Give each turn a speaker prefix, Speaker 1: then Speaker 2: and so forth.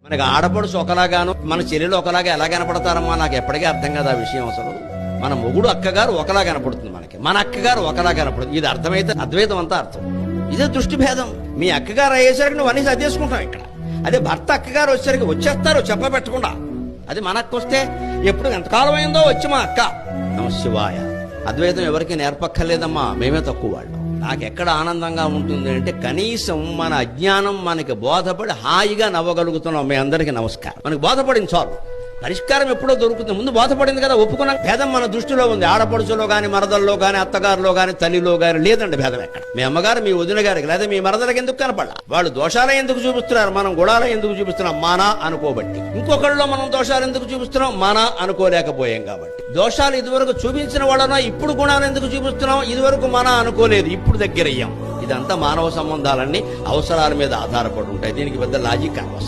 Speaker 1: మనకి ఆడపడుచు ఒకలాగాను మన చెల్లెలు ఒకలాగా ఎలా కనపడతారమ్మా నాకు ఎప్పటికీ అర్థం కాదు ఆ విషయం. అసలు మన మొగుడు అక్కగారు ఒకలా కనపడుతుంది, మనకి మన అక్కగారు ఒకలా కనపడుతుంది. ఇది అర్థమైతే అద్వైతం అంతా అర్థం. ఇదే దృష్టి భేదం. మీ అక్కగారు అయ్యేసరికి నువ్వు అన్ని సర్దేసుకుంటావు ఇక్కడ. అదే భర్త అక్కగారు వచ్చేసరికి వచ్చేస్తారు చెప్పబెట్టకుండా. అది మన అక్క వస్తే ఎప్పుడు ఎంతకాలం అయిందో వచ్చి మా అక్క నమశివాయ. అద్వైతం ఎవరికి నేర్పక్కర్లేదమ్మా, మేమే తక్కువ వాళ్ళు. నాకెక్కడ ఆనందంగా ఉంటుంది అంటే కనీసం మన అజ్ఞానం మనకి బోధపడి హాయిగా నవ్వగలుగుతున్నాం. మీ అందరికీ నమస్కారం. మనకి బోధపడింది చాలు, పరిష్కారం ఎప్పుడో దొరుకుతుంది. ముందు బోధపడింది కదా, ఒప్పుకున్న భేదం మన దృష్టిలో ఉంది. ఆడపడుచులో గాని, మరదల్లో గాని, అత్తగారిలో గాని, తల్లిలో గాని లేదండి భేదం. ఎక్కడ మీ అమ్మగారు మీ వదిన గారికి లేదా మీ మరదలకి ఎందుకు కనపడాల? వాళ్ళు దోషాలే ఎందుకు చూపిస్తున్నారు, మనం గుణాలే ఎందుకు చూపిస్తున్నాం? మానా అనుకోబట్టి. ఇంకొకళ్ళలో మనం దోషాలు ఎందుకు చూపిస్తున్నాం? మానా అనుకోలేకపోయాం కాబట్టి. దోషాలు ఇదివరకు చూపించిన వాళ్ళనో ఇప్పుడు గుణాలు ఎందుకు చూపిస్తున్నాం? ఇదివరకు మానా అనుకోలేదు, ఇప్పుడు దగ్గరయ్యాం. ఇదంతా మానవ సంబంధాలన్నీ అవసరాల మీద ఆధారపడి ఉంటాయి. దీనికి పెద్ద లాజిక్ అనవసరం.